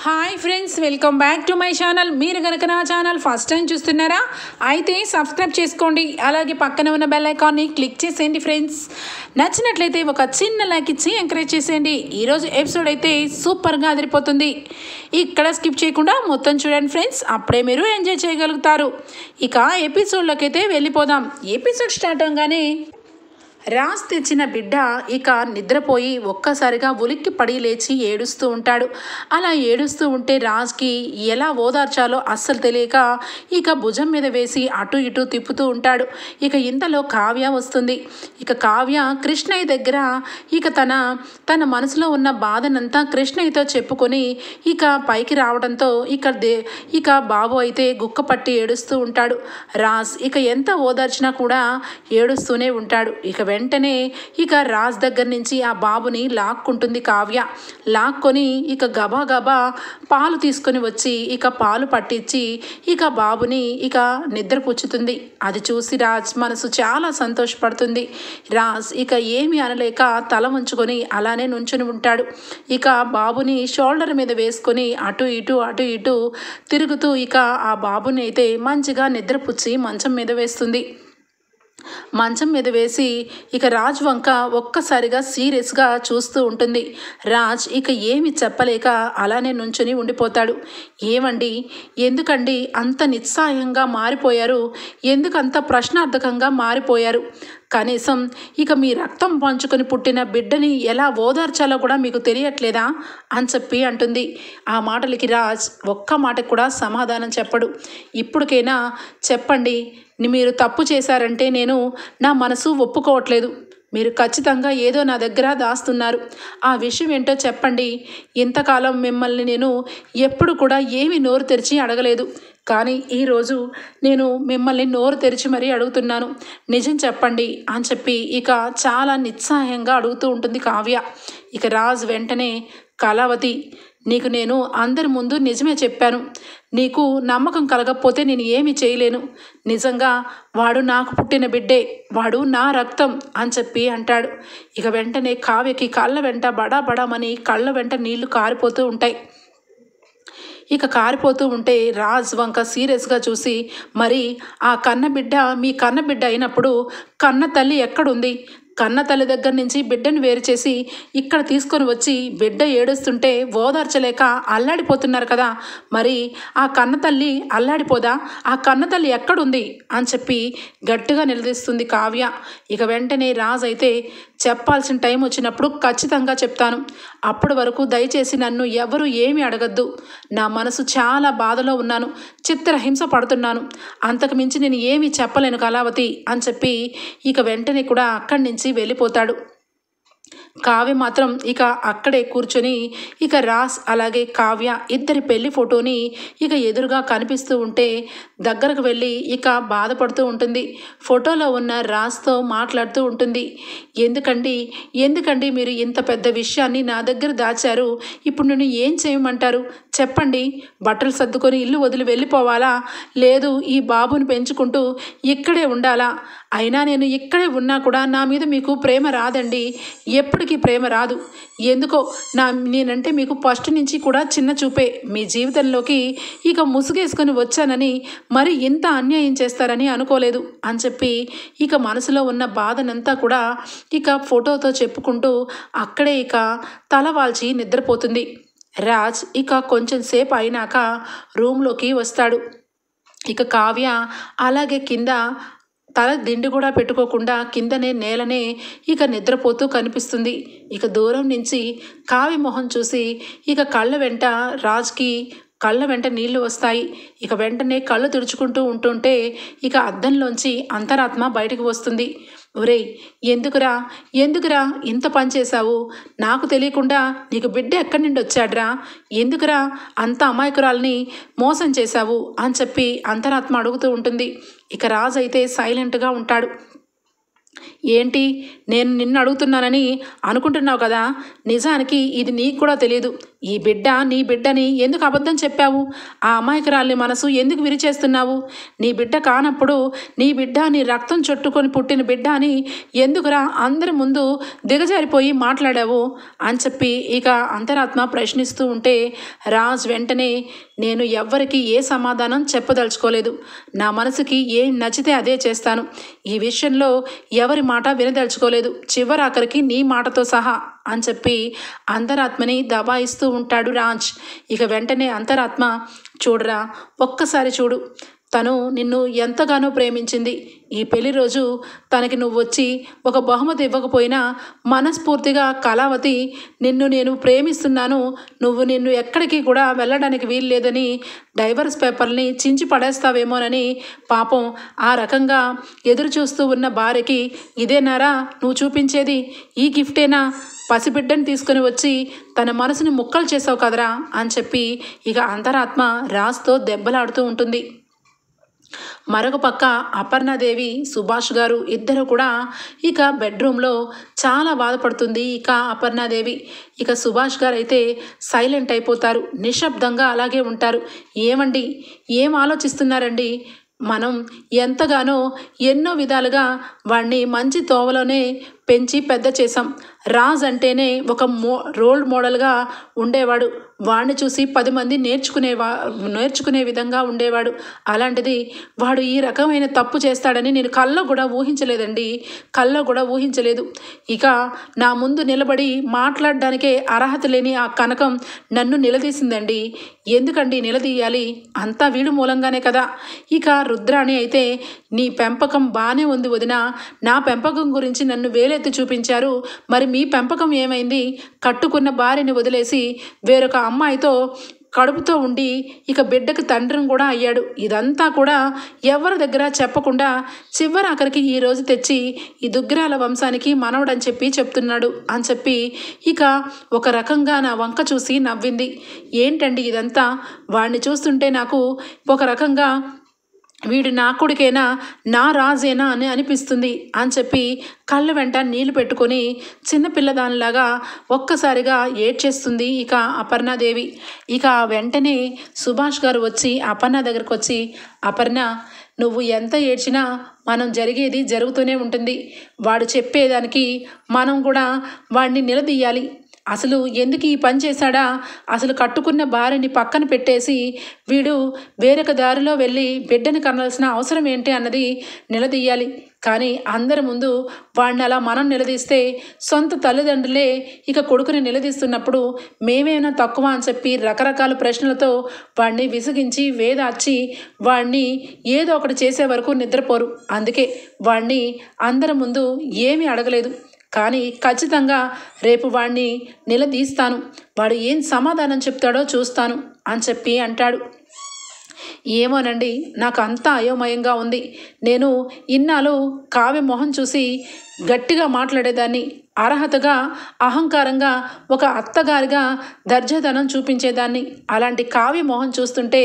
Hi friends, welcome back to my channel. మీరు కనుక నా ఛానల్ ఫస్ట్ టైం చూస్తున్నారా అయితే సబ్స్క్రైబ్ చేసుకోండి. అలాగే పక్కన ఉన్న బెల్ ఐకాన్ని క్లిక్ చేసేయండి. ఫ్రెండ్స్, నచ్చినట్లయితే ఒక చిన్న లైక్ ఇచ్చి ఎంకరేజ్ చేసేయండి. ఈరోజు ఎపిసోడ్ అయితే సూపర్గా అదిరిపోతుంది. ఇక్కడ స్కిప్ చేయకుండా మొత్తం చూడండి ఫ్రెండ్స్, అప్పుడే మీరు ఎంజాయ్ చేయగలుగుతారు. ఇక ఎపిసోడ్లోకి అయితే వెళ్ళిపోదాం. ఎపిసోడ్ స్టార్ట్ అవగానే రాజ్ తెచ్చిన బిడ్డ ఇక నిద్రపోయి ఒక్కసారిగా ఉలిక్కి పడి లేచి ఏడుస్తూ ఉంటాడు. అలా ఏడుస్తూ ఉంటే రాజ్కి ఎలా ఓదార్చాలో అస్సలు తెలియక ఇక భుజం మీద వేసి అటు ఇటు తిప్పుతూ ఉంటాడు. ఇక ఇంతలో కావ్య వస్తుంది. ఇక కావ్య కృష్ణయ్య దగ్గర ఇక తన మనసులో ఉన్న బాధనంతా కృష్ణయ్యతో చెప్పుకొని ఇక పైకి రావడంతో ఇక బాబు అయితే గుక్క పట్టి ఏడుస్తూ ఉంటాడు. రాజ్ ఇక ఎంత ఓదార్చినా కూడా ఏడుస్తూనే ఉంటాడు. ఇక వెంటనే ఇక రాజ్ దగ్గర నుంచి ఆ బాబుని లాక్కుంటుంది కావ్య. లాక్కొని ఇక గబా గబా పాలు తీసుకొని వచ్చి ఇక పాలు పట్టించి ఇక బాబుని ఇక నిద్రపుచ్చుతుంది. అది చూసి రాజ్ మనసు చాలా సంతోషపడుతుంది. రాజ్ ఇక ఏమి అనలేక తల ఉంచుకొని అలానే నుంచుని ఉంటాడు. ఇక బాబుని షోల్డర్ మీద వేసుకొని అటు ఇటు తిరుగుతూ ఇక ఆ బాబుని అయితే మంచిగా నిద్రపుచ్చి మంచం మీద వేస్తుంది. మంచం మీద వేసి ఇక రాజ్ వంక ఒక్కసారిగా సీరియస్గా చూస్తూ ఉంటుంది. రాజ్ ఇక ఏమి చెప్పలేక అలానే నుంచుని ఉండిపోతాడు. ఏమండి, ఎందుకండి అంత నిస్సాయంగా మారిపోయారు? ఎందుకంత ప్రశ్నార్థకంగా మారిపోయారు? కనీసం ఇక మీ రక్తం పంచుకొని పుట్టిన బిడ్డని ఎలా ఓదార్చాలో కూడా మీకు తెలియట్లేదా అని చెప్పి అంటుంది. ఆ మాటలకి రాజ్ ఒక్క మాటకు కూడా సమాధానం చెప్పడు. ఇప్పటికైనా చెప్పండి, మీరు తప్పు చేశారంటే నేను నా మనసు ఒప్పుకోవట్లేదు. మీరు ఖచ్చితంగా ఏదో నా దగ్గర దాస్తున్నారు. ఆ విషయం ఏంటో చెప్పండి. ఇంతకాలం మిమ్మల్ని నేను ఎప్పుడు కూడా ఏమీ నోరు తెరిచి అడగలేదు. కానీ ఈరోజు నేను మిమ్మల్ని నోరు తెరిచి మరీ అడుగుతున్నాను. నిజం చెప్పండి అని చెప్పి ఇక చాలా నిస్సహాయంగా అడుగుతూ ఉంటుంది కావ్య. ఇక రాజ్ వెంటనే, కళావతి, నీకు నేను అందరి ముందు నిజమే చెప్పాను. నీకు నమ్మకం కలగకపోతే నేను ఏమీ చేయలేను. నిజంగా వాడు నాకు పుట్టిన బిడ్డే, వాడు నా రక్తం అని చెప్పి అంటాడు. ఇక వెంటనే కావ్యకి కళ్ళ వెంట బడాబడామని కళ్ళ వెంట నీళ్లు కారిపోతూ ఉంటాయి. ఇక కారిపోతూ ఉంటే రాజ్ వంక సీరియస్గా చూసి, మరి ఆ కన్నబిడ్డ మీ కన్నబిడ్డ అయినప్పుడు కన్న తల్లి ఎక్కడుంది? కన్న తల్లి దగ్గర నుంచి బిడ్డను వేరు చేసి ఇక్కడ తీసుకొని వచ్చి బిడ్డ ఏడుస్తుంటే ఓదార్చలేక అల్లాడిపోతున్నారు కదా, మరి ఆ కన్న తల్లి అల్లాడిపోదా? ఆ కన్న తల్లి ఎక్కడుంది అని చెప్పి గట్టిగా నిలదీస్తుంది కావ్య. ఇక వెంటనే రాజ్ అయితే, చెప్పాల్సిన టైం వచ్చినప్పుడు ఖచ్చితంగా చెప్తాను. అప్పటి వరకు దయచేసి నన్ను ఎవరు ఏమీ అడగద్దు. నా మనసు చాలా బాధలో ఉన్నాను, చిత్రహింస పడుతున్నాను. అంతకు మించి నేను ఏమీ చెప్పలేను కళావతి అని చెప్పి ఇక వెంటనే కూడా అక్కడి నుంచి వెళ్ళిపోతాడు. కావ్య మాత్రం ఇక అక్కడే కూర్చొని ఇక రాజ్ అలాగే కావ్య ఇద్దరి పెళ్లి ఫోటోని ఇక ఎదురుగా కనిపిస్తూ ఉంటే దగ్గరకు వెళ్ళి ఇక బాధపడుతూ ఉంటుంది. ఫోటోలో ఉన్న రాజ్తో మాట్లాడుతూ ఉంటుంది. ఎందుకండి మీరు ఇంత పెద్ద విషయాన్ని నా దగ్గర దాచారు? ఇప్పుడు నేను ఏం చేయమంటారు చెప్పండి? బట్టలు సర్దుకొని ఇల్లు వదిలి వెళ్ళిపోవాలా, లేదు ఈ బాబుని పెంచుకుంటూ ఇక్కడే ఉండాలా? అయినా నేను ఇక్కడే ఉన్నా కూడా నా మీద మీకు ప్రేమ రాదండి, ఎప్పటికీ ప్రేమ రాదు. ఎందుకో నేనంటే మీకు ఫస్ట్ నుంచి కూడా చిన్న చూపే. మీ జీవితంలోకి ఇక ముసుగేసుకొని వచ్చానని మరి ఇంత అన్యాయం చేస్తారని అనుకోలేదు అని చెప్పి ఇక మనసులో ఉన్న బాధనంతా కూడా ఇక ఫోటోతో చెప్పుకుంటూ అక్కడే ఇక తలవాల్చి నిద్రపోతుంది. రాజ్ ఇక కొంచెం సేపు అయినాక రూమ్లోకి వస్తాడు. ఇక కావ్య అలాగే కింద తల దిండు కూడా పెట్టుకోకుండా కిందనే నేలనే ఇక నిద్రపోతూ కనిపిస్తుంది. ఇక దూరం నుంచి కావ్య మొహం చూసి ఇక కళ్ళ వెంట నీళ్లు వస్తాయి. ఇక వెంటనే కళ్ళు తుడుచుకుంటూ ఉంటుంటే ఇక అద్దంలోంచి అంతరాత్మ బయటకు వస్తుంది. ఒరేయ్, ఎందుకురా ఇంత పని చేశావు? నాకు తెలియకుండా నీకు బిడ్డ ఎక్కడి నుండి వచ్చాడ్రా? ఎందుకురా అంత అమాయకురాల్ని మోసం చేశావు అని చెప్పి అంతరాత్మ అడుగుతూ ఉంటుంది. ఇక రాజ్ అయితే సైలెంట్గా ఉంటాడు. ఏంటి, నేను నిన్ను అడుగుతున్నానని అనుకుంటున్నావు కదా? నిజానికి ఇది నీకు కూడా తెలియదు. ఈ బిడ్డ నీ బిడ్డని ఎందుకు అబద్ధం చెప్పావు? ఆ అమాయకురాలి మనసు ఎందుకు విరిచేస్తున్నావు? నీ బిడ్డ కానప్పుడు నీ బిడ్డ నీ రక్తం చుట్టుకొని పుట్టిన బిడ్డ అని ఎందుకురా అందరి ముందు దిగజారిపోయి మాట్లాడావు అని చెప్పి ఇక అంతరాత్మ ప్రశ్నిస్తూ ఉంటే రాజ్ వెంటనే నేను ఎవ్వరికి ఏ సమాధానం చెప్పదలుచుకోలేదు. నా మనసుకి ఏం నచ్చితే అదే చేస్తాను. ఈ విషయంలో ఎవరి మాట వినదలుచుకోలేదు, చివరాఖరికి నీ మాటతో సహా అని చెప్పి అంతరాత్మని దబాయిస్తూ ఉంటాడు రాజ్. ఇక వెంటనే అంతరాత్మ చూడరా, ఒక్కసారి చూడు, తను నిన్ను ఎంతగానో ప్రేమించింది. ఈ పెళ్లి రోజు తనకి నువ్వు వచ్చి ఒక బహుమతి ఇవ్వకపోయినా మనస్ఫూర్తిగా కళావతి నిన్ను నేను ప్రేమిస్తున్నాను, నిన్ను ఎక్కడికి కూడా వెళ్ళడానికి వీల్లేదని డైవర్స్ పేపర్ని చించి పడేస్తావేమోనని పాపం ఆ రకంగా ఎదురు చూస్తూ ఉన్న భార్యకి ఇదేనారా నువ్వు చూపించేది? ఈ గిఫ్టేనా? పసిబిడ్డని తీసుకుని వచ్చి తన మనసుని ముక్కలు చేసావు కదరా అని చెప్పి ఇక అంతరాత్మ రాజ్తో దెబ్బలాడుతూ ఉంటుంది. మరొక పక్క అపర్ణాదేవి, సుభాష్ గారు ఇద్దరు కూడా ఇక బెడ్రూమ్లో చాలా బాధపడుతుంది ఇక అపర్ణాదేవి. ఇక సుభాష్ గారు అయితే సైలెంట్ అయిపోతారు, నిశ్శబ్దంగా అలాగే ఉంటారు. ఏమండి, ఏం ఆలోచిస్తున్నారండి? మనం ఎంతగానో ఎన్నో విధాలుగా వాడిని మంచి తోవలోనే పెంచి పెద్ద చేశాం. రాజ్ అంటేనే ఒక రోల్ మోడల్గా ఉండేవాడు. వాడిని చూసి 10 మంది నేర్చుకునే విధంగా ఉండేవాడు. అలాంటిది వాడు ఈ రకమైన తప్పు చేస్తాడని నేను కల్లో కూడా ఊహించలేదు. ఇక నా ముందు నిలబడి మాట్లాడడానికే అర్హత లేని ఆ కనకం నన్ను నిలదీసిందండి. ఎందుకండి నిలదీయాలి? అంతా వీడు మూలంగానే కదా. ఇక రుద్రాణి అయితే నీ పెంపకం బాగానే ఉంది వదినా, నా పెంపకం గురించి నన్ను వేలెత్తి చూపించారు, మరి మీ పెంపకం ఏమైంది? కట్టుకున్న భార్యని వదిలేసి వేరొక అమ్మాయితో కడుపుతో ఉండి ఇక బిడ్డకు తండ్రిని కూడా అయ్యాడు. ఇదంతా కూడా ఎవరి దగ్గర చెప్పకుండా చివరాఖరికి ఈరోజు తెచ్చి ఈ దుగ్గిరాల వంశానికి మనవడని చెప్తున్నాడు అని చెప్పి ఇక ఒక రకంగా నా వంక చూసి నవ్వింది. ఏంటండి ఇదంతా? వాడిని చూస్తుంటే నాకు ఒక రకంగా వీడు నా కొడుకేనా, నా రాజేనా అని అనిపిస్తుంది అని చెప్పి కళ్ళ వెంట నీళ్లు పెట్టుకొని చిన్నపిల్లదానిలాగా ఒక్కసారిగా ఏడ్చేస్తుంది ఇక అపర్ణాదేవి. ఇక వెంటనే సుభాష్ గారు వచ్చి అపర్ణ దగ్గరకు వచ్చి, అపర్ణ, నువ్వు ఎంత ఏడ్చినా మనం జరిగేది జరుగుతూనే ఉంటుంది. వాడు చెప్పేదానికి మనం కూడా వాడిని నిలదీయాలి. అసలు ఎందుకు ఈ పని చేశాడా? అసలు కట్టుకున్న భార్యని పక్కన పెట్టేసి వీడు వేరొక దారిలో వెళ్ళి బిడ్డని కనాల్సిన అవసరం ఏంటి అన్నది నిలదీయాలి. కానీ అందరి ముందు వాడిని అలా మనం నిలదీస్తే సొంత తల్లిదండ్రులే ఇక కొడుకుని నిలదీస్తున్నప్పుడు మేమేమైనా తక్కువ అని చెప్పి రకరకాల ప్రశ్నలతో వాడిని విసిగించి వేదార్చి వాడిని ఏదో ఒకటి చేసే వరకు నిద్రపోరు. అందుకే వాడిని అందరి ముందు ఏమీ అడగలేదు. కానీ ఖచ్చితంగా రేపు వాడిని నిలదీస్తాను, వాడు ఏం సమాధానం చెప్తాడో చూస్తాను అని చెప్పి అంటాడు. ఏమోనండి, నాకు అంతా అయోమయంగా ఉంది. నేను ఇన్నాళ్ళు కావ్య మొహం చూసి గట్టిగా మాట్లాడేదాన్ని, అర్హతగా అహంకారంగా ఒక అత్తగారిగా దర్జాదనం చూపించేదాన్ని. అలాంటి కావ్య మొహం చూస్తుంటే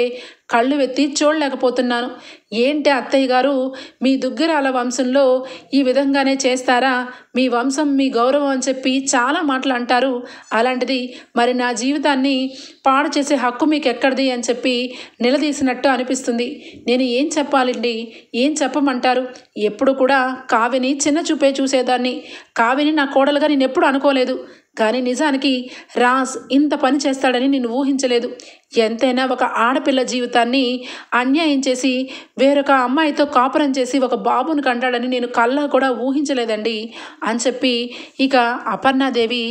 కళ్ళు వెత్తి చూడలేకపోతున్నాను. ఏంటి అత్తయ్య గారు, మీ దుగ్గిరాల వంశంలో ఈ విధంగానే చేస్తారా? మీ వంశం మీ గౌరవం అని చెప్పి చాలా మాటలు అంటారు. అలాంటిది మరి నా జీవితాన్ని పాడు చేసే హక్కు మీకు ఎక్కడిది అని చెప్పి నిలదీసినట్టు అనిపిస్తుంది. నేను ఏం చెప్పాలండి? ఏం చెప్పమంటారు? ఎప్పుడు కూడా కావ్యని చిన్న చూపే చూసేదాన్ని. కావ్యని నా కోడలుగా నేను ఎప్పుడు అనుకోలేదు. కానీ నిజానికి రాజ్ ఇంత పని చేస్తాడని నేను ఊహించలేదు. ఎంతైనా ఒక ఆడపిల్ల జీవితాన్ని అన్యాయం చేసి వేరొక అమ్మాయితో కాపురం చేసి ఒక బాబుని కంటాడని నేను కళ్ళ కూడా ఊహించలేదండి అని చెప్పి ఇక అపర్ణాదేవి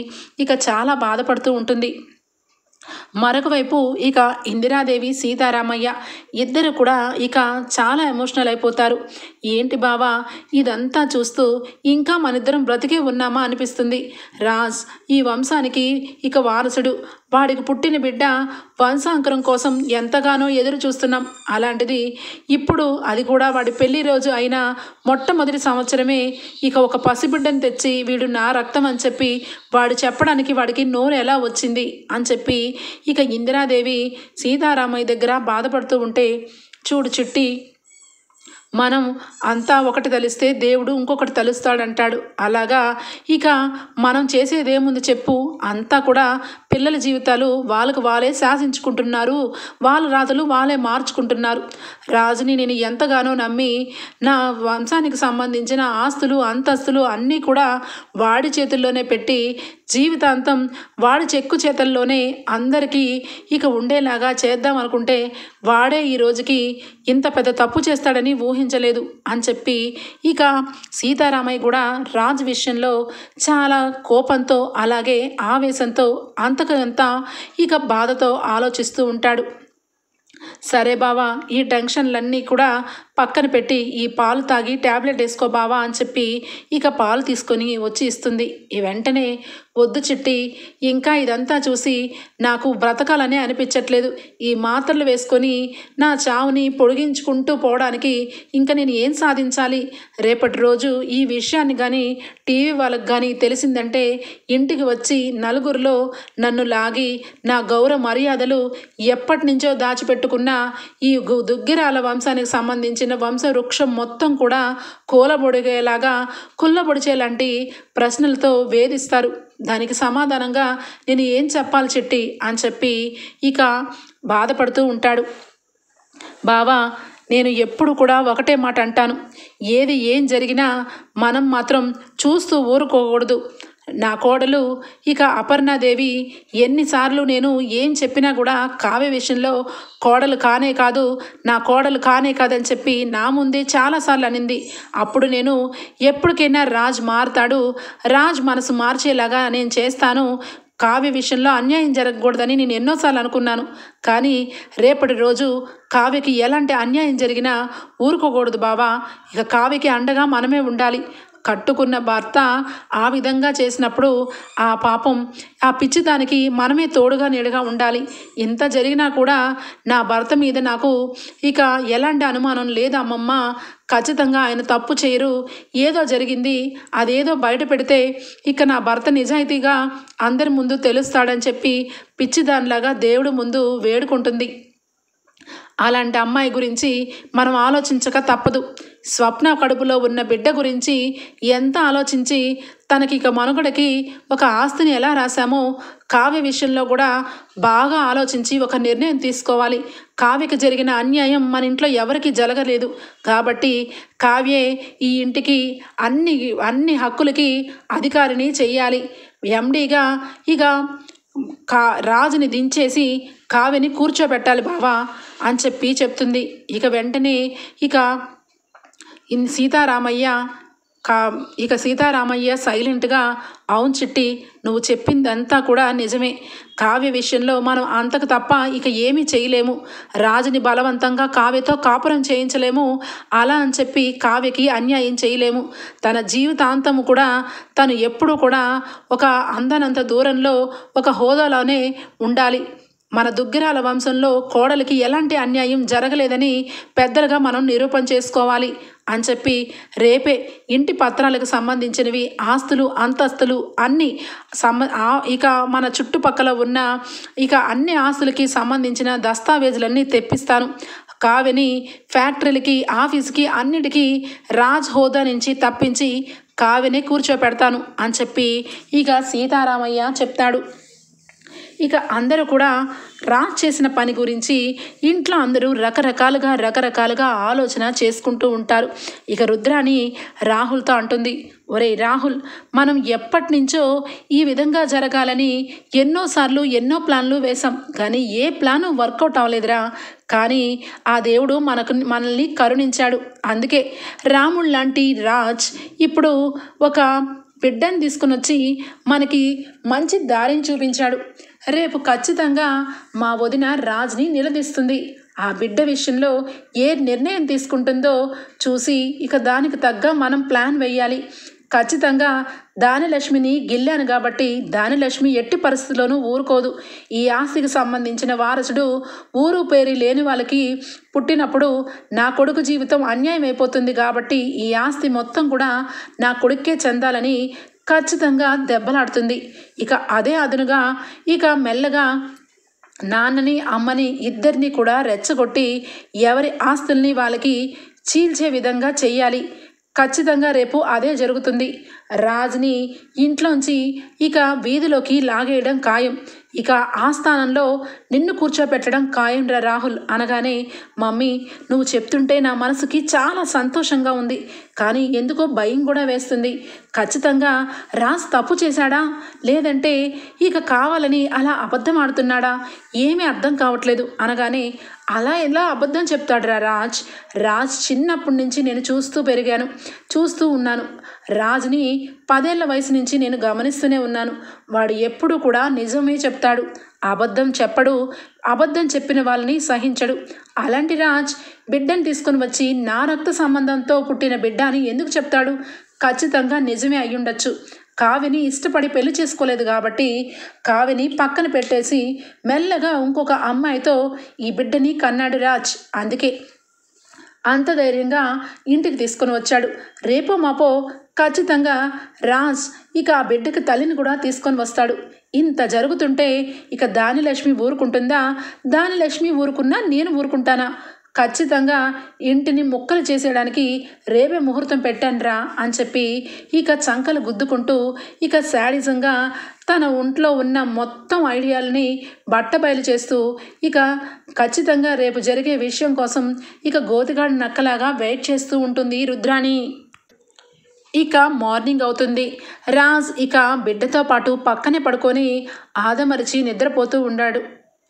ఇక చాలా బాధపడుతూ ఉంటుంది. మరొక వైపు ఇక ఇందిరాదేవి, సీతారామయ్య ఇద్దరు కూడా ఇక చాలా ఎమోషనల్ అయిపోతారు. ఏంటి బావా, ఇదంతా చూస్తూ ఇంకా మనిద్దరం బ్రతికే ఉన్నామా అనిపిస్తుంది. రాజ్ ఈ వంశానికి ఇక వారసుడు. వాడికి పుట్టిన బిడ్డ వంశాంకరం కోసం ఎంతగానో ఎదురు చూస్తున్నాం. అలాంటిది ఇప్పుడు అది కూడా వాడి పెళ్లి రోజు అయిన మొట్టమొదటి సంవత్సరమే ఇక ఒక పసిబిడ్డను తెచ్చి వీడు నా రక్తం అని చెప్పి వాడు చెప్పడానికి వాడికి నోరు ఎలా వచ్చింది అని చెప్పి ఇక ఇందిరాదేవి సీతారామయ్య దగ్గర బాధపడుతూ ఉంటే, చూడు చిట్టి, మనం అంతా ఒకటి తలిస్తే దేవుడు ఇంకొకటి తలుస్తాడంటాడు. అలాగా ఇక మనం చేసేదేముంది చెప్పు, అంతా కూడా పిల్లల జీవితాలు వాళ్ళకు వాళ్ళే శాసించుకుంటున్నారు, వాళ్ళ రాతలు వాళ్ళే మార్చుకుంటున్నారు. రాజుని నేను ఎంతగానో నమ్మి నా వంశానికి సంబంధించిన ఆస్తులు అంతస్తులు అన్నీ కూడా వాడి చేతుల్లోనే పెట్టి జీవితాంతం వాడి చెక్కు చేతల్లోనే అందరికీ ఇక ఉండేలాగా చేద్దాం అనుకుంటే వాడే ఈ రోజుకి ఇంత పెద్ద తప్పు చేస్తాడని ఊహించలేదు అని చెప్పి ఇక సీతారామయ్య కూడా రాజు విషయంలో చాలా కోపంతో అలాగే ఆవేశంతో అంతకంత ఇక బాధతో ఆలోచిస్తూ ఉంటాడు. సరే బావా, ఈ టెన్షన్లన్నీ కూడా పక్కన పెట్టి ఈ పాలు తాగి ట్యాబ్లెట్ వేసుకో బావా అని చెప్పి ఇక పాలు తీసుకొని వచ్చి ఇస్తుంది. ఈ వెంటనే వద్దు చిట్టి, ఇంకా ఇదంతా చూసి నాకు బ్రతకాలనే అనిపించట్లేదు. ఈ మాత్రలు వేసుకొని నా చావుని పొడిగించుకుంటూ పోవడానికి ఇంకా నేను ఏం సాధించాలి? రేపటి రోజు ఈ విషయాన్ని కానీ టీవీ వాళ్ళకి కానీ తెలిసిందంటే ఇంటికి వచ్చి నలుగురిలో నన్ను లాగి నా గౌరవ మర్యాదలు ఎప్పటి నుంచో దాచిపెట్టుకున్న ఈ దుగ్గిరాల వంశానికి సంబంధించిన వంశవృక్షం మొత్తం కూడా కూలబొడిగేలాగా కుళ్ళబొడిచేలాంటి ప్రశ్నలతో వేధిస్తారు. దానికి సమాధానంగా నేను ఏం చెప్పాలి చిట్టి అని చెప్పి ఇక బాధపడుతూ ఉంటాడు. బావా, నేను ఎప్పుడు కూడా ఒకటే మాట అంటాను, ఏం జరిగినా మనం మాత్రం చూస్తూ ఊరుకోకూడదు. నా కోడలు ఇక అపర్ణాదేవి ఎన్నిసార్లు నేను ఏం చెప్పినా కూడా కావ్య విషయంలో కోడలు కానే కాదు, నా కోడలు కానే కాదని చెప్పి నా ముందే చాలాసార్లు అనింది. అప్పుడు నేను ఎప్పటికైనా రాజ్ మారుతాడు, రాజ్ మనసు మార్చేలాగా నేను చేస్తాను, కావ్య విషయంలో అన్యాయం జరగకూడదని నేను ఎన్నోసార్లు అనుకున్నాను. కానీ రేపటి రోజు కావ్యకి ఎలాంటి అన్యాయం జరిగినా ఊరుకోకూడదు బావా. ఇక కావ్యకి అండగా మనమే ఉండాలి. కట్టుకున్న భర్త ఆ విధంగా చేసినప్పుడు ఆ పాపం ఆ పిచ్చిదానికి మనమే తోడుగా నీడగా ఉండాలి. ఇంత జరిగినా కూడా నా భర్త మీద నాకు ఇక ఎలాంటి అనుమానం లేదు అమ్మమ్మ. ఖచ్చితంగా ఆయన తప్పు చేయరు, ఏదో జరిగింది, అదేదో బయట పెడితే ఇక నా భర్త నిజాయితీగా అందరి ముందు తెలుస్తాడని చెప్పి పిచ్చిదానిలాగా దేవుడి ముందు వేడుకుంటుంది. అలాంటి అమ్మాయి గురించి మనం ఆలోచించక తప్పదు. స్వప్న కడుపులో ఉన్న బిడ్డ గురించి ఎంత ఆలోచించి తనకి ఇక మనుగడకి ఒక ఆస్తిని ఎలా రాశామో కావ్య విషయంలో కూడా బాగా ఆలోచించి ఒక నిర్ణయం తీసుకోవాలి. కావ్యకి జరిగిన అన్యాయం మన ఇంట్లో ఎవరికి జరగలేదు కాబట్టి కావ్యే ఈ ఇంటికి అన్ని హక్కులకి అధికారిని చెయ్యాలి. ఎండీగా ఇక రాజుని దించేసి కావ్యని కూర్చోబెట్టాలి బావా అని చెప్పి చెప్తుంది. ఇక వెంటనే ఇక సీతారామయ్య సైలెంట్గా అవును చిట్టి, నువ్వు చెప్పిందంతా కూడా నిజమే. కావ్య విషయంలో మనం అంతకు తప్ప ఇక ఏమీ చేయలేము. రాజుని బలవంతంగా కావ్యతో కాపురం చేయించలేము. అలా అని చెప్పి కావ్యకి అన్యాయం చేయలేము. తన జీవితాంతము కూడా తను ఎప్పుడూ కూడా ఒక అందనంత దూరంలో ఒక హోదాలోనే ఉండాలి. మన దుగ్గిరాల వంశంలో కోడలికి ఎలాంటి అన్యాయం జరగలేదని పెద్దలుగా మనం నిరూపణ చేసుకోవాలి అని చెప్పి రేపే ఇంటి పత్రాలకు సంబంధించినవి ఆస్తులు అంతస్తులు అన్నీ ఇక మన చుట్టుపక్కల ఉన్న ఇక అన్ని ఆస్తులకి సంబంధించిన దస్తావేజులన్నీ తెప్పిస్తాను. కావ్యని ఫ్యాక్టరీలకి ఆఫీస్కి అన్నిటికీ రాజ్ హోదా నుంచి తప్పించి కావ్యని కూర్చోపెడతాను అని చెప్పి ఇక సీతారామయ్య చెప్తాడు. ఇక అందరూ కూడా రాజ్ చేసిన పని గురించి ఇంట్లో అందరూ రకరకాలుగా ఆలోచన చేసుకుంటూ ఉంటారు. ఇక రుద్రాణి రాహుల్తో అంటుంది, ఒరే రాహుల్, మనం ఎప్పటి నుంచో ఈ విధంగా జరగాలని ఎన్నోసార్లు ఎన్నో ప్లాన్లు వేశాం, కానీ ఏ ప్లాను వర్కౌట్ అవ్వలేదురా. కానీ ఆ దేవుడు మనల్ని కరుణించాడు. అందుకే రాముడు లాంటి రాజ్ ఇప్పుడు ఒక బిడ్డని తీసుకుని వచ్చి మనకి మంచి దారిని చూపించాడు. రేపు ఖచ్చితంగా మా వదిన రాజ్ని నిలదీస్తుంది. ఆ బిడ్డ విషయంలో ఏ నిర్ణయం తీసుకుంటుందో చూసి ఇక దానికి తగ్గ మనం ప్లాన్ వేయాలి. ఖచ్చితంగా దానిలక్ష్మిని గిల్లాను కాబట్టి దానిలక్ష్మి ఎట్టి పరిస్థితుల్లోనూ ఊరుకోదు. ఈ ఆస్తికి సంబంధించిన వారసుడు ఊరు పేరు లేని వాళ్ళకి పుట్టినప్పుడు నా కొడుకు జీవితం అన్యాయం అయిపోతుంది కాబట్టి ఈ ఆస్తి మొత్తం కూడా నా కొడుక్కే చెందాలని ఖచ్చితంగా దెబ్బలాడుతుంది. ఇక అదే అదునుగా ఇక మెల్లగా నాన్నని అమ్మని ఇద్దరిని కూడా రెచ్చగొట్టి ఎవరి ఆస్తుల్ని వాళ్ళకి చీల్చే విధంగా చెయ్యాలి. ఖచ్చితంగా రేపు అదే జరుగుతుంది. రాజ్ని ఇంట్లోంచి ఇక వీధిలోకి లాగేయడం ఖాయం. ఇక ఆ స్థానంలో నిన్ను కూర్చోపెట్టడం ఖాయంరా రాహుల్ అనగానే, మమ్మీ నువ్వు చెప్తుంటే నా మనసుకి చాలా సంతోషంగా ఉంది, కానీ ఎందుకో భయం కూడా వేస్తుంది. ఖచ్చితంగా రాజ్ తప్పు చేశాడా, లేదంటే ఇక కావాలని అలా అబద్ధం ఆడుతున్నాడా, ఏమీ అర్థం కావట్లేదు అనగానే, అలా ఎలా అబద్ధం చెప్తాడురా రాజ్ చిన్నప్పటి నుంచి నేను చూస్తూ ఉన్నాను. రాజ్ని 10 ఏళ్ల వయసు నుంచి నేను గమనిస్తూనే ఉన్నాను. వాడు ఎప్పుడు కూడా నిజమే చెప్తాడు, అబద్ధం చెప్పడు. అబద్ధం చెప్పిన వాళ్ళని సహించడు. అలాంటి రాజ్ బిడ్డను తీసుకుని వచ్చి నా రక్త సంబంధంతో పుట్టిన బిడ్డ అని ఎందుకు చెప్తాడు? ఖచ్చితంగా నిజమే అయ్యుండొచ్చు. కావ్యని ఇష్టపడి పెళ్లి చేసుకోలేదు కాబట్టి కావ్యని పక్కన పెట్టేసి మెల్లగా ఇంకొక అమ్మాయితో ఈ బిడ్డని కన్నాడు రాజ్. అందుకే అంత ధైర్యంగా ఇంటికి తీసుకొని వచ్చాడు. రేపో మాపో ఖచ్చితంగా రాజ్ ఇక ఆ బిడ్డకి తల్లిని కూడా తీసుకొని వస్తాడు. ఇంత జరుగుతుంటే ఇక దానిలక్ష్మి ఊరుకుంటుందా? దానిలక్ష్మి ఊరుకున్నా నేను ఊరుకుంటానా? ఖచ్చితంగా ఇంటిని ముక్కలు చేసేయడానికి రేపే ముహూర్తం పెట్టానురా అని చెప్పి ఇక చంకలు గుద్దుకుంటూ ఇక శాడిజంగా తన ఒంట్లో ఉన్న మొత్తం ఐడియాలని బట్టబయలు చేస్తూ ఇక ఖచ్చితంగా రేపు జరిగే విషయం కోసం ఇక గోతిగాడు నక్కలాగా వెయిట్ చేస్తూ ఉంటుంది రుద్రాణి. ఇక మార్నింగ్ అవుతుంది. రాజ్ ఇక బిడ్డతో పాటు పక్కనే పడుకొని ఆదమరిచి నిద్రపోతూ ఉన్నాడు.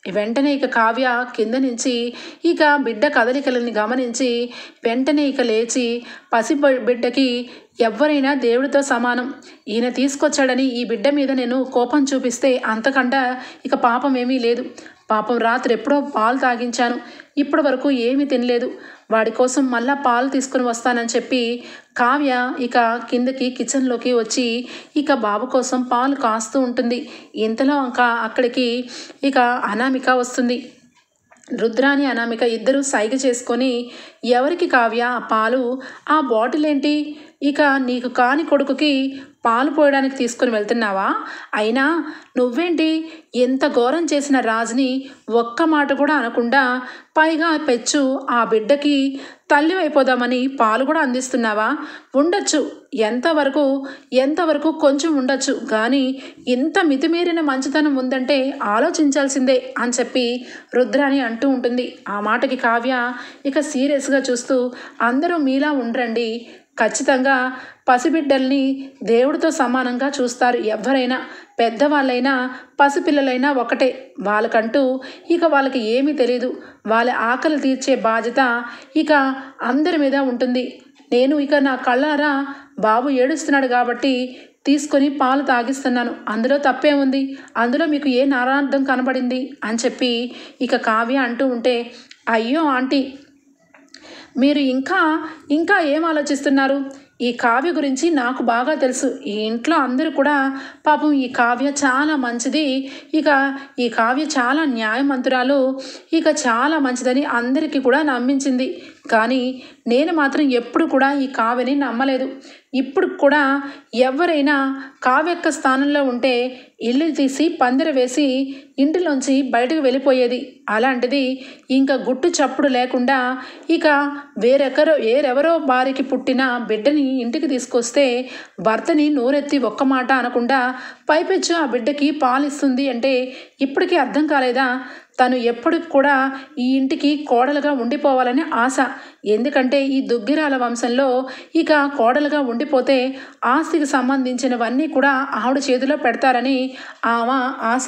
వెంటనే ఇక కావ్య కింద నుంచి ఇక బిడ్డ కదలికలని గమనించి వెంటనే ఇక లేచి బిడ్డకి ఎవరైనా దేవుడితో సమానం, ఈయన తీసుకొచ్చాడని ఈ బిడ్డ మీద నేను కోపం చూపిస్తే అంతకంటే ఇక పాపం ఏమీ లేదు. పాపం రాత్రి ఎప్పుడో పాలు తాగించాను, ఇప్పటి వరకు ఏమీ తినలేదు. వాడి కోసం మళ్ళా పాలు తీసుకుని వస్తానని చెప్పి కావ్య ఇక కిందకి కిచెన్లోకి వచ్చి ఇక బాబు కోసం పాలు కాస్తూ ఉంటుంది. ఇంతలో అక్కడికి ఇక అనామిక వస్తుంది. రుద్రాని అనామిక ఇద్దరు సైగ చేసుకొని, ఎవరికి కావ్య పాలు? ఆ బాటిల్ ఏంటి? ఇక నీకు కాని కొడుకుకి పాలు పోయడానికి తీసుకొని వెళ్తున్నావా? అయినా నువ్వేంటి ఎంత ఘోరం చేసిన రాజుని ఒక్క మాట కూడా అనకుండా పైగా పెచ్చు ఆ బిడ్డకి తల్లి అయిపోదామని పాలు కూడా అందిస్తున్నావా? ఉండొచ్చు, ఎంతవరకు కొంచెం ఉండొచ్చు, కానీ ఇంత మితిమీరిన మంచితనం ఉందంటే ఆలోచించాల్సిందే అని చెప్పి రుద్రాని అంటూ ఉంటుంది. ఆ మాటకి కావ్య ఇక సీరియస్గా చూస్తూ, అందరూ మీలా ఉండరండి, ఖచ్చితంగా పసిబిడ్డల్ని దేవుడితో సమానంగా చూస్తారు. ఎవరైనా పెద్దవాళ్ళైనా పసిపిల్లలైనా ఒకటే, వాళ్ళకి ఏమీ తెలీదు. వాళ్ళ ఆకలి తీర్చే బాధ్యత ఇక అందరి మీద ఉంటుంది. నేను ఇక నా కళ్ళారా బాబు ఏడుస్తున్నాడు కాబట్టి తీసుకొని పాలు తాగిస్తున్నాను, అందులో తప్పే ఉంది? అందులో మీకు ఏ నారార్థం కనబడింది అని చెప్పి ఇక కావ్య అంటూ ఉంటే, అయ్యో ఆంటీ, మీరు ఇంకా ఏం ఆలోచిస్తున్నారు? ఈ కావ్య గురించి నాకు బాగా తెలుసు. ఈ ఇంట్లో అందరూ కూడా పాపం ఈ కావ్య చాలా మంచిది, ఇక ఈ కావ్య చాలా న్యాయమంతురాలు, ఇక చాలా మంచిదని అందరికీ కూడా నమ్మించింది. కానీ నేను మాత్రం ఎప్పుడు కూడా ఈ కావ్యని నమ్మలేదు. ఇప్పుడు కూడా ఎవరైనా కావ్యక్క స్థానంలో ఉంటే ఇల్లు తీసి పందిర వేసి ఇంటిలోంచి బయటకు వెళ్ళిపోయేది. అలాంటిది ఇంకా గుట్టు చప్పుడు లేకుండా ఇక వేరెవరో భార్యకి పుట్టిన బిడ్డని ఇంటికి తీసుకొస్తే భర్తని నోరెత్తి ఒక్క మాట అనకుండా పైపెచ్చు ఆ బిడ్డకి పాలిస్తుంది అంటే ఇప్పటికీ అర్థం కాలేదా? తను ఎప్పటికి కూడా ఈ ఇంటికి కోడలుగా ఉండిపోవాలని ఆశ. ఎందుకంటే ఈ దుగ్గిరాల వంశంలో ఇక కోడలుగా ఉండిపోతే ఆస్తికి సంబంధించినవన్నీ కూడా ఆవిడ చేతిలో పెడతారని ఆమె ఆశ.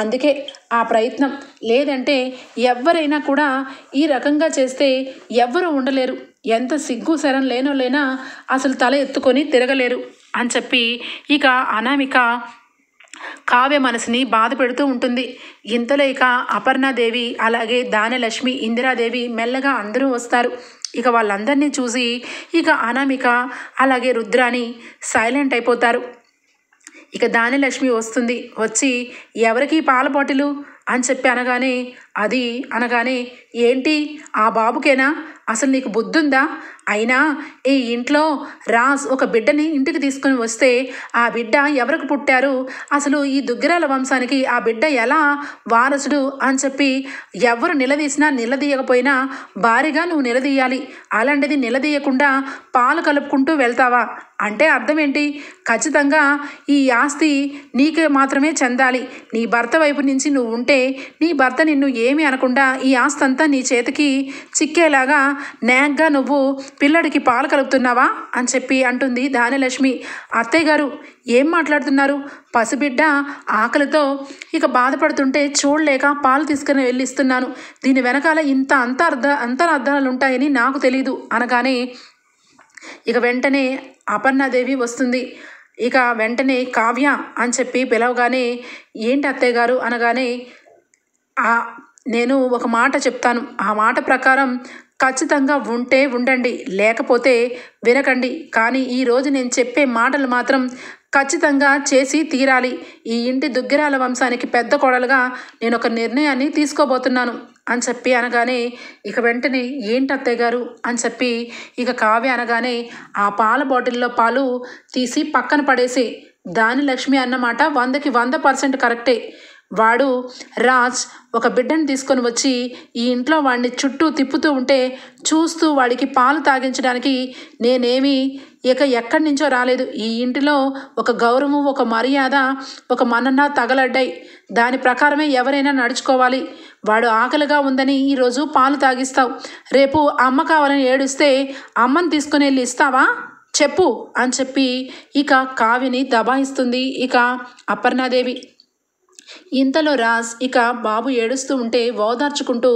అందుకే ఆ ప్రయత్నం. లేదంటే ఎవరైనా కూడా ఈ రకంగా చేస్తే ఎవ్వరూ ఉండలేరు. ఎంత సిగ్గు శరం లేనా అసలు తల ఎత్తుకొని తిరగలేరు అని చెప్పి ఇక అనామిక కావ్య మనసుని బాధ పెడుతూ ఉంటుంది. ఇంతలో ఇక అపర్ణాదేవి అలాగే దానలక్ష్మి ఇందిరాదేవి మెల్లగా అందరూ వస్తారు. ఇక వాళ్ళందరినీ చూసి ఇక అనామిక అలాగే రుద్రాని సైలెంట్ అయిపోతారు. ఇక దానలక్ష్మి వస్తుంది. వచ్చి ఎవరికి పాల బాటిలు అని చెప్పి అనగానే ఏంటి ఆ బాబుకేనా అసలు నీకు బుద్ధుందా? అయినా ఈ ఇంట్లో రాజ్ ఒక బిడ్డని ఇంటికి తీసుకుని వస్తే ఆ బిడ్డ ఎవరికి పుట్టారు, అసలు ఈ దుగ్గిరాల వంశానికి ఆ బిడ్డ ఎలా వారసుడు అని చెప్పి ఎవరు నిలదీసినా నిలదీయకపోయినా భారీగా నువ్వు నిలదీయాలి. అలాంటిది నిలదీయకుండా పాలు కలుపుకుంటూ వెళ్తావా? అంటే అర్థం ఏంటి? ఖచ్చితంగా ఈ ఆస్తి నీకే మాత్రమే చెందాలి. నీ భర్త వైపు నుంచి నువ్వు ఉంటే నీ భర్త నిన్ను ఏమీ అనకుండా ఈ ఆస్తి అంతా నీ చేతికి చిక్కేలాగా నేగ్గా నువ్వు పిల్లడికి పాలు కలుపుతున్నావా అని చెప్పి అంటుంది ధాన్యలక్ష్మి. అత్తయ్య గారు ఏం మాట్లాడుతున్నారు? పసిబిడ్డ ఆకలితో ఇక బాధపడుతుంటే చూడలేక పాలు తీసుకుని వెళ్ళిస్తున్నాను. దీని వెనకాల ఇంత అంతరార్థాలు ఉంటాయని నాకు తెలీదు అనగానే ఇక వెంటనే అపర్ణాదేవి వస్తుంది. ఇక వెంటనే కావ్య అని చెప్పి పిలవగానే ఏంటి అత్తయ్య గారు అనగానే నేను ఒక మాట చెప్తాను, ఆ మాట ప్రకారం ఖచ్చితంగా ఉంటే ఉండండి, లేకపోతే వినకండి. కానీ ఈరోజు నేను చెప్పే మాటలు మాత్రం ఖచ్చితంగా చేసి తీరాలి. ఈ ఇంటి దుగ్గిరాల వంశానికి పెద్ద కోడలుగా నేను ఒక నిర్ణయాన్ని తీసుకోబోతున్నాను అని చెప్పి అనగానే ఇక వెంటనే ఏంటి అత్తయ్య గారు అని చెప్పి ఇక కావ్య అనగానే ఆ పాల బాటిల్లో పాలు తీసి పక్కన పడేసి, ధాన్యలక్ష్మి అన్నమాట 100కి 100% కరెక్టే. వాడు రాజ్ ఒక బిడ్డను తీసుకొని వచ్చి ఈ ఇంట్లో వాడిని చుట్టూ తిప్పుతూ ఉంటే చూస్తూ వాడికి పాలు తాగించడానికి నేనేమి ఇక ఎక్కడి నుంచో రాలేదు. ఈ ఇంటిలో ఒక గౌరవం, ఒక మర్యాద, ఒక మన్నన తగలడ్డాయి. దాని ప్రకారమే ఎవరైనా నడుచుకోవాలి. వాడు ఆకలిగా ఉందని ఈరోజు పాలు తాగిస్తావు, రేపు అమ్మ కావాలని ఏడుస్తే అమ్మని తీసుకుని వెళ్ళి ఇస్తావా చెప్పు అని చెప్పి ఇక కావ్యని దబాయిస్తుంది ఇక అపర్ణాదేవి. ఇంతలో రాజ్ ఇక బాబు ఏడుస్తూ ఉంటే ఓదార్చుకుంటూ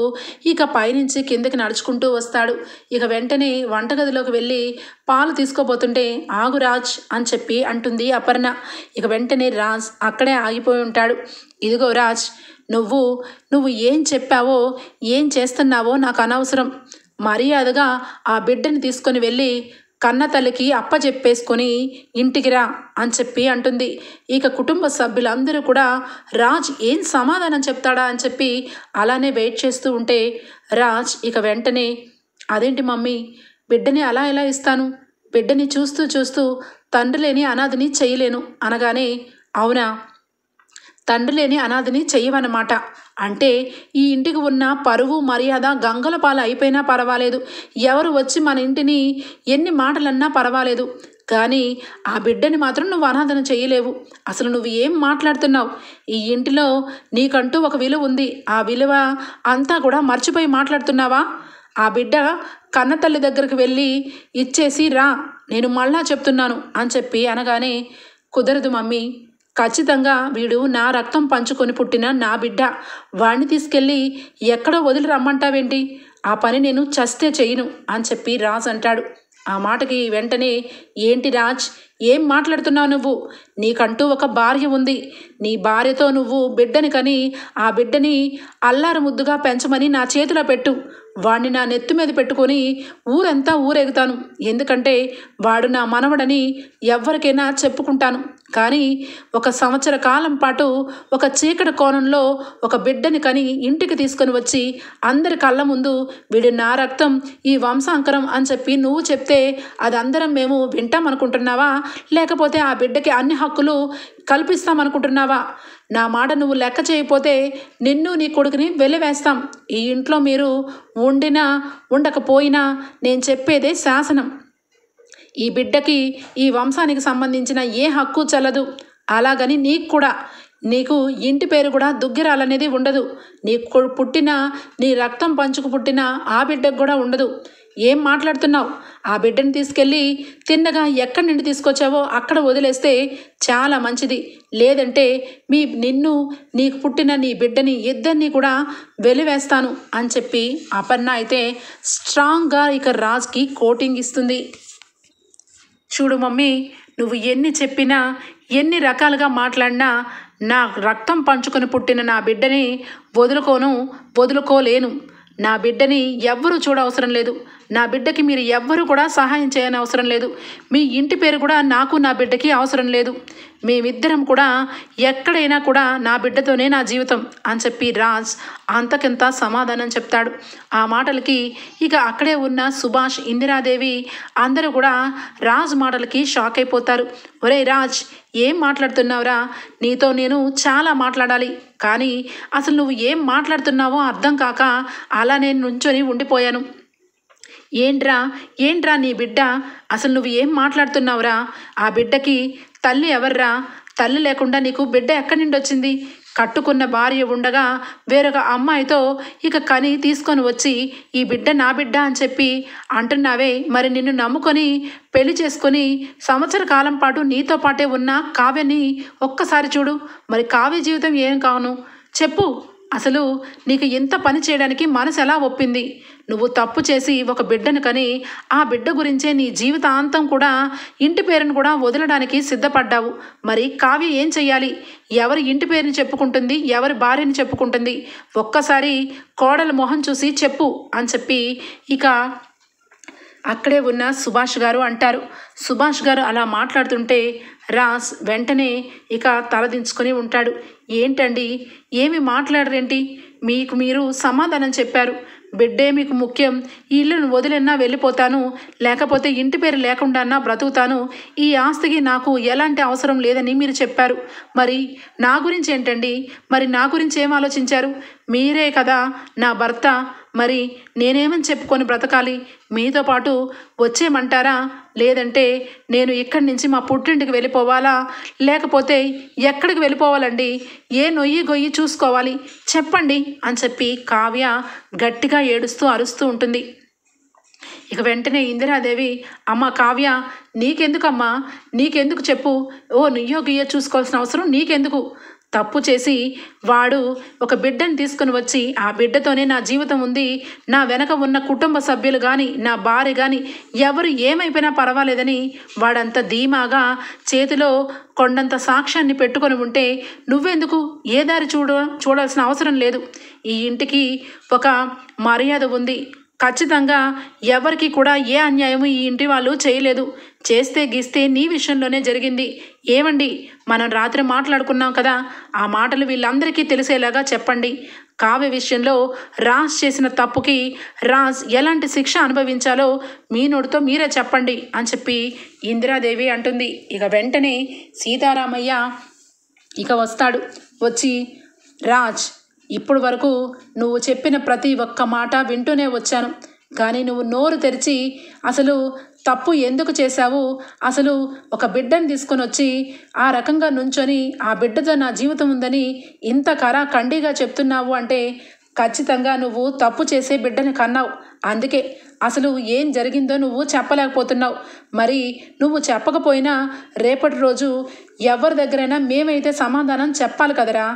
ఇక పైనుంచి కిందకి నడుచుకుంటూ వస్తాడు. ఇక వెంటనే వంటగదిలోకి వెళ్ళి పాలు తీసుకోబోతుంటే ఆగు రాజ్ అని చెప్పి అంటుంది అపర్ణ. ఇక వెంటనే రాజ్ అక్కడే ఆగిపోయి ఉంటాడు. ఇదిగో రాజ్, నువ్వు ఏం చెప్పావో ఏం చేస్తున్నావో నాకు అనవసరం. మర్యాదగా ఆ బిడ్డని తీసుకొని వెళ్ళి కన్న తల్లికి అప్పచెప్పేసుకొని ఇంటికి రా అని చెప్పి అంటుంది. ఇక కుటుంబ సభ్యులందరూ కూడా రాజ్ ఏం సమాధానం చెప్తాడా అని చెప్పి అలానే వెయిట్ చేస్తూ ఉంటే రాజ్ ఇక వెంటనే అదేంటి మమ్మీ, బిడ్డని అలా ఎలా ఇస్తాను? బిడ్డని చూస్తూ చూస్తూ తండ్రి లేని అనాథని చేయలేను అనగానే అవునా, తండ్రి లేని అనాథని చెయ్యవన్నమాట. అంటే ఈ ఇంటికి ఉన్న పరువు మర్యాద గంగల పాలు అయిపోయినా పర్వాలేదు, ఎవరు వచ్చి మన ఇంటిని ఎన్ని మాటలన్నా పర్వాలేదు, కానీ ఆ బిడ్డని మాత్రం నువ్వు అనాథన చేయలేవు. అసలు నువ్వు ఏం మాట్లాడుతున్నావు? ఈ ఇంటిలో నీకంటూ ఒక విలువ ఉంది, ఆ విలువ అంతా కూడా మర్చిపోయి మాట్లాడుతున్నావా? ఆ బిడ్డ కన్నతల్లి దగ్గరికి వెళ్ళి ఇచ్చేసి రా, నేను మళ్ళా చెప్తున్నాను అని చెప్పి అనగానే కుదరదు మమ్మీ, ఖచ్చితంగా వీడు నా రక్తం పంచుకొని పుట్టిన నా బిడ్డ, వాడిని తీసుకెళ్ళి ఎక్కడో వదిలి రమ్మంటావేంటి? ఆ పని నేను చస్తే చెయ్యను అని చెప్పి రాజ్ అంటాడు. ఆ మాటకి వెంటనే ఏంటి రాజ్, ఏం మాట్లాడుతున్నావు నువ్వు? నీకంటూ ఒక భార్య ఉంది, నీ భార్యతో నువ్వు బిడ్డని కని ఆ బిడ్డని అల్లారు ముద్దుగా పెంచమని నా చేతిలో పెట్టు, వాడిని నా నెత్తి మీద పెట్టుకొని ఊరంతా ఊరేగుతాను, ఎందుకంటే వాడు నా మనవడని ఎవరికైనా చెప్పుకుంటాను. కానీ 1 సంవత్సర కాలం పాటు ఒక చీకటి కోణంలో ఒక బిడ్డని కని ఇంటికి తీసుకొని వచ్చి అందరి కళ్ళ ముందు వీడు నా రక్తం, ఈ వంశాంకరం అని చెప్పి నువ్వు చెప్తే అది అందరం మేము వింటామనుకుంటున్నావా? లేకపోతే ఆ బిడ్డకి అన్ని హక్కులు కల్పిస్తామనుకుంటున్నావా? నా మాట నువ్వు లెక్క చేయకపోతే నిన్ను నీ కొడుకుని వెలివేస్తాం. ఈ ఇంట్లో మీరు ఉండినా ఉండకపోయినా నేను చెప్పేదే శాసనం. ఈ బిడ్డకి ఈ వంశానికి సంబంధించిన ఏ హక్కు చెల్లదు. అలాగని నీకు ఇంటి పేరు కూడా దుగ్గిరాలనేది ఉండదు. నీకు పుట్టిన నీ రక్తం పంచుకు పుట్టిన ఆ బిడ్డకు కూడా ఉండదు. ఏం మాట్లాడుతున్నావు? ఆ బిడ్డని తీసుకెళ్ళి తిన్నగా ఎక్కడి నుండి తీసుకొచ్చావో అక్కడ వదిలేస్తే చాలా మంచిది, లేదంటే నీకు పుట్టిన నీ బిడ్డని ఇద్దరిని కూడా వెలివేస్తాను అని చెప్పి అపర్ణ అయితే స్ట్రాంగ్గా ఇక రాజ్కి కోటింగ్ ఇస్తుంది. చూడు మమ్మీ, నువ్వు ఎన్ని చెప్పినా ఎన్ని రకాలుగా మాట్లాడినా నా రక్తం పంచుకొని పుట్టిన నా బిడ్డని వదులుకోలేను. నా బిడ్డని ఎవ్వరూ చూడవసరం లేదు. నా బిడ్డకి మీరు ఎవ్వరూ కూడా సహాయం చేయని అవసరం లేదు. మీ ఇంటి పేరు కూడా నాకు నా బిడ్డకి అవసరం లేదు. మేమిద్దరం కూడా ఎక్కడైనా కూడా నా బిడ్డతోనే నా జీవితం అని చెప్పి రాజ్ అంతకింత సమాధానం చెప్తాడు. ఆ మాటలకి ఇక అక్కడే ఉన్న సుభాష్, ఇందిరాదేవి అందరూ కూడా రాజ్ మాటలకి షాక్ అయిపోతారు. ఒరే రాజ్, ఏం మాట్లాడుతున్నావురా? నీతో నేను చాలా మాట్లాడాలి, కానీ అసలు నువ్వు ఏం మాట్లాడుతున్నావో అర్థం కాక అలా నేను నుంచొని ఉండిపోయాను. ఏంట్రా నీ బిడ్డ? అసలు నువ్వు ఏం మాట్లాడుతున్నావురా? ఆ బిడ్డకి తల్లి ఎవర్రా? తల్లి లేకుండా నీకు బిడ్డ ఎక్కడి నుండి వచ్చింది? కట్టుకున్న భార్య ఉండగా వేరొక అమ్మాయితో ఇక కని తీసుకొని వచ్చి ఈ బిడ్డ నా బిడ్డ అని చెప్పి అంటున్నావే, మరి నిన్ను నమ్ముకొని పెళ్లి చేసుకొని సంవత్సర కాలం పాటు నీతో పాటే ఉన్న కావ్యని ఒక్కసారి చూడు. మరి కావ్య జీవితం ఏం కావును చెప్పు? అసలు నీకు ఇంత పని చేయడానికి మనసు ఎలా ఒప్పింది? నువ్వు తప్పు చేసి ఒక బిడ్డను కని ఆ బిడ్డ గురించే నీ జీవితాంతం కూడా ఇంటి పేరును కూడా వదలడానికి సిద్ధపడ్డావు. మరి కావ్య ఏం చెయ్యాలి? ఎవరి ఇంటి పేరుని చెప్పుకుంటుంది? ఎవరి భార్యని చెప్పుకుంటుంది? ఒక్కసారి కోడల మొహం చూసి చెప్పు అని చెప్పి ఇక అక్కడే ఉన్న సుభాష్ గారు అంటారు. సుభాష్ గారు అలా మాట్లాడుతుంటే రాజ్ వెంటనే ఇక తలదించుకొని ఉంటాడు. ఏంటండి, ఏమి మాట్లాడరేంటి? మీకు మీరు సమాధానం చెప్పారు. బిడ్డే మీకు ముఖ్యం, ఈ ఇల్లును వదిలినా వెళ్ళిపోతాను, లేకపోతే ఇంటి పేరు లేకుండా బ్రతుకుతాను, ఈ ఆస్తికి నాకు ఎలాంటి అవసరం లేదని మీరు చెప్పారు. మరి నా గురించి ఏంటండి? మరి నా గురించి ఏం ఆలోచించారు? మీరే కదా నా భర్త, మరి నేనేమని చెప్పుకొని బ్రతకాలి? మీతో పాటు వచ్చేయమంటారా? లేదంటే నేను ఇక్కడి నుంచి మా పుట్టింటికి వెళ్ళిపోవాలా? లేకపోతే ఎక్కడికి వెళ్ళిపోవాలండి? ఏ నొయ్యి గొయ్యి చూసుకోవాలి చెప్పండి అని చెప్పి కావ్య గట్టిగా ఏడుస్తూ అరుస్తూ ఉంటుంది. ఇక వెంటనే ఇందిరాదేవి, అమ్మ కావ్య, నీకెందుకమ్మా? నీకెందుకు చెప్పు? నుయ్యో గియ్యో చూసుకోవాల్సిన అవసరం నీకెందుకు? తప్పు చేసి వాడు ఒక బిడ్డను తీసుకుని వచ్చి ఆ బిడ్డతోనే నా జీవితం ఉంది, నా వెనక ఉన్న కుటుంబ సభ్యులు కానీ నా భార్య కానీ ఎవరు ఏమైపోయినా పర్వాలేదని వాడంత ధీమాగా చేతిలో కొండంత సాక్ష్యాన్ని పెట్టుకొని ఉంటే నువ్వెందుకు? ఏ దారి చూడాల్సిన అవసరం లేదు. ఈ ఇంటికి ఒక మర్యాద ఉంది. ఖచ్చితంగా ఎవరికి కూడా ఏ అన్యాయము ఈ ఇంటి వాళ్ళు చేయలేదు. చేస్తే గీస్తే నీ విషయంలోనే జరిగింది. ఏమండి, మనం రాత్రి మాట్లాడుకున్నాం కదా, ఆ మాటలు వీళ్ళందరికీ తెలిసేలాగా చెప్పండి. కావ్య విషయంలో రాజ్ చేసిన తప్పుకి రాజ్ ఎలాంటి శిక్ష అనుభవించాలో మీ నోటితో మీరే చెప్పండి అని చెప్పి ఇందిరాదేవి అంటుంది. ఇక వెంటనే సీతారామయ్య ఇక వస్తాడు. వచ్చి, రాజ్, ఇప్పుడు వరకు నువ్వు చెప్పిన ప్రతి ఒక్క మాట వింటూనే వచ్చాను, కానీ నువ్వు నోరు తెరిచి అసలు తప్పు ఎందుకు చేశావు, అసలు ఒక బిడ్డను తీసుకొని వచ్చి ఆ రకంగా నుంచొని ఆ బిడ్డతో నా జీవితం ఉందని ఇంత ఖండిగా చెప్తున్నావు అంటే ఖచ్చితంగా నువ్వు తప్పు చేసే బిడ్డని కన్నావు. అందుకే అసలు ఏం జరిగిందో నువ్వు చెప్పలేకపోతున్నావు. మరి నువ్వు చెప్పకపోయినా రేపటి రోజు ఎవరి దగ్గరైనా మేమైతే సమాధానం చెప్పాలి కదరా.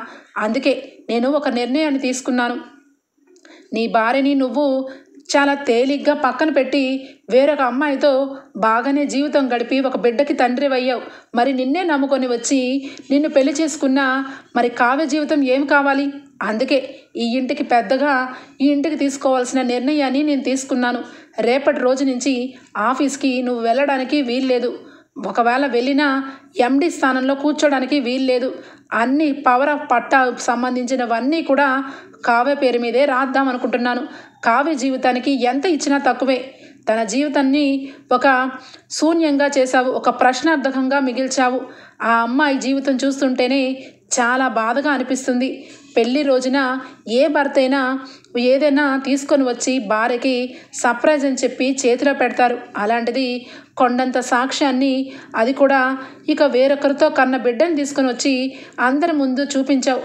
అందుకే నేను ఒక నిర్ణయాన్ని తీసుకున్నాను. నీ భార్యని నువ్వు చాలా తేలిగ్గా పక్కన పెట్టి వేరొక అమ్మాయితో బాగానే జీవితం గడిపి ఒక బిడ్డకి తండ్రి అయ్యావు. మరి నిన్నే నమ్ముకొని వచ్చి నిన్ను పెళ్లి చేసుకున్నా మరి కావ్య జీవితం ఏం కావాలి? అందుకే ఈ ఇంటికి పెద్దగా ఈ ఇంటికి తీసుకోవాల్సిన నిర్ణయాన్ని నేను తీసుకున్నాను. రేపటి రోజు నుంచి ఆఫీస్కి నువ్వు వెళ్ళడానికి వీల్లేదు. ఒకవేళ వెళ్ళినా ఎండి స్థానంలో కూర్చోడానికి వీల్లేదు. అన్ని పవర్ ఆఫ్ పట్టా సంబంధించినవన్నీ కూడా కావ్య పేరు మీదే రాద్దాం అనుకుంటున్నాను. కావ్య జీవితానికి ఎంత ఇచ్చినా తక్కువే. తన జీవితాన్ని ఒక శూన్యంగా చేశావు, ఒక ప్రశ్నార్థకంగా మిగిల్చావు. ఆ అమ్మాయి జీవితం చూస్తుంటేనే చాలా బాధగా అనిపిస్తుంది. పెళ్లి రోజున ఏ భర్త అయినా ఏదైనా తీసుకొని వచ్చి భార్యకి సర్ప్రైజ్ అని చెప్పి చేతిలో పెడతారు. అలాంటిది కొండంత సాక్ష్యాన్ని, అది కూడా ఇక వేరొకరితో కన్న బిడ్డను తీసుకొని వచ్చి అందరి ముందు చూపించావు.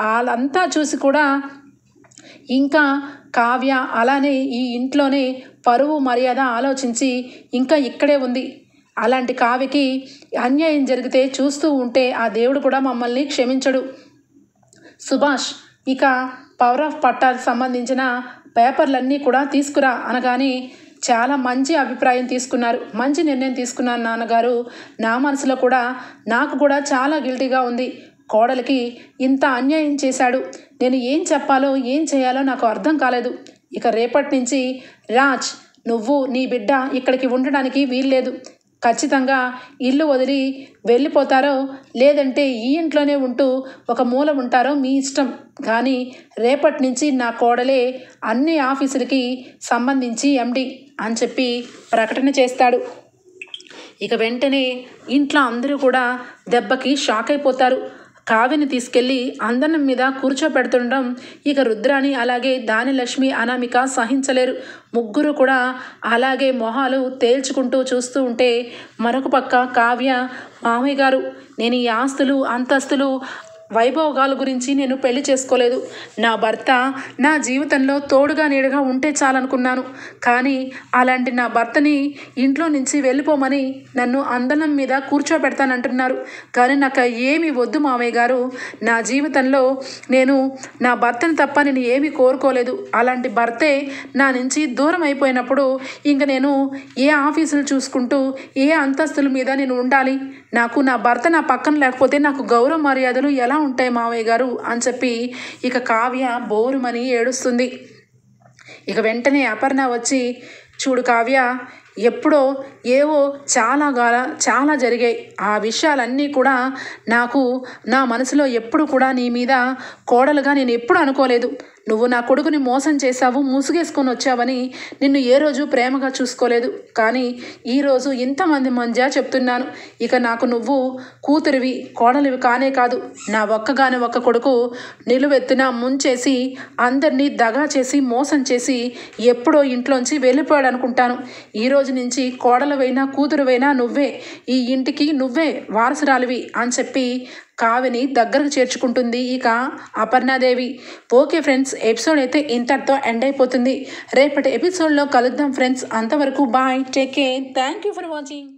వాళ్ళంతా చూసి కూడా ఇంకా కావ్య అలానే ఈ ఇంట్లోనే పరువు మర్యాద ఆలోచించి ఇంకా ఇక్కడే ఉంది. అలాంటి కావ్యకి అన్యాయం జరిగితే చూస్తూ ఉంటే ఆ దేవుడు కూడా మమ్మల్ని క్షమించడు. సుభాష్, ఇక పవర్ ఆఫ్ పట్టాకు సంబంధించిన పేపర్లన్నీ కూడా తీసుకురా అనగానే చాలా మంచి అభిప్రాయం తీసుకున్నారు, మంచి నిర్ణయం తీసుకున్నారు నాన్నగారు. నా మనసులో కూడా నాకు కూడా చాలా గిల్టీగా ఉంది. కోడలికి ఇంత అన్యాయం చేశాడు. నేను ఏం చెప్పాలో ఏం చేయాలో నాకు అర్థం కాలేదు. ఇక రేపటి నుంచి రాజ్, నువ్వు నీ బిడ్డ ఇక్కడికి ఉండడానికి వీల్లేదు. ఖచ్చితంగా ఇల్లు వదిలి వెళ్ళిపోతారో లేదంటే ఈ ఇంట్లోనే ఉంటూ ఒక మూల ఉంటారో మీ ఇష్టం. కానీ రేపటి నుంచి నా కోడలే అన్ని ఆఫీసులకి సంబంధించి ఎండి అని చెప్పి ప్రకటన చేస్తాడు. ఇక వెంటనే ఇంట్లో అందరూ కూడా దెబ్బకి షాక్ అయిపోతారు. కావ్యని తీసుకెళ్ళి అందనం మీద కూర్చోపెడుతుండడం ఇక రుద్రాని అలాగే దానిలక్ష్మి అనామిక సహించలేరు. ముగ్గురు కూడా అలాగే మొహాలు తేల్చుకుంటూ చూస్తూ ఉంటే మరొక పక్క కావ్య, మామయ్య గారు, నేను ఈ ఆస్తులు అంతస్తులు వైభోగాల గురించి నేను పెళ్లి చేసుకోలేదు. నా భర్త నా జీవితంలో తోడుగా నీడగా ఉంటే చాలనుకున్నాను. కానీ అలాంటి నా భర్తని ఇంట్లో నుంచి వెళ్ళిపోమని నన్ను అందనం మీద కూర్చోబెడతానంటున్నారు. కానీ నాకు ఏమీ వద్దు మామయ్య గారు. నా జీవితంలో నేను నా భర్తని తప్ప నేను ఏమీ కోరుకోలేదు. అలాంటి భర్తే నా నుంచి దూరం అయిపోయినప్పుడు ఇంక నేను ఏ ఆఫీసులు చూసుకుంటూ ఏ అంతస్తుల మీద నేను ఉండాలి? నాకు నా భర్త నా పక్కన లేకపోతే నాకు గౌరవ మర్యాదలు ఎలా ఉంటాయి మావయ్య గారు అని చెప్పి ఇక కావ్య బోరుమని ఏడుస్తుంది. ఇక వెంటనే అపర్ణ వచ్చి, చూడు కావ్య, ఎప్పుడో ఏవో చాలా జరిగాయి. ఆ విషయాలన్నీ కూడా నాకు నా మనసులో ఎప్పుడు కూడా నీ మీద కోడలుగా నేను ఎప్పుడు అనుకోలేదు. నువ్వు నా కొడుకుని మోసం చేశావు, ముసుగేసుకొని వచ్చావని నిన్ను ఏ రోజు ప్రేమగా చూసుకోలేదు. కానీ ఈరోజు ఇంతమంది మధ్య చెప్తున్నాను, ఇక నాకు నువ్వు కూతురివి, కోడలివి కానే కాదు. నా ఒక్కగానే ఒక్క కొడుకు నిలువెత్తున ముంచేసి అందరినీ దగా చేసి మోసం చేసి ఎప్పుడో ఇంట్లోంచి వెళ్ళిపోయాడు అనుకుంటాను. ఈరోజు నుంచి కోడలవైనా కూతురువైనా నువ్వే, ఈ ఇంటికి నువ్వే వారసురాలివి అని చెప్పి కావ్యని దగ్గరకు చేర్చుకుంటుంది ఇక అపర్ణాదేవి. ఓకే ఫ్రెండ్స్, ఎపిసోడ్ అయితే ఇంతటితో ఎండ్ అయిపోతుంది. రేపటి ఎపిసోడ్లో కలుద్దాం ఫ్రెండ్స్. అంతవరకు bye, take care, thank you for watching.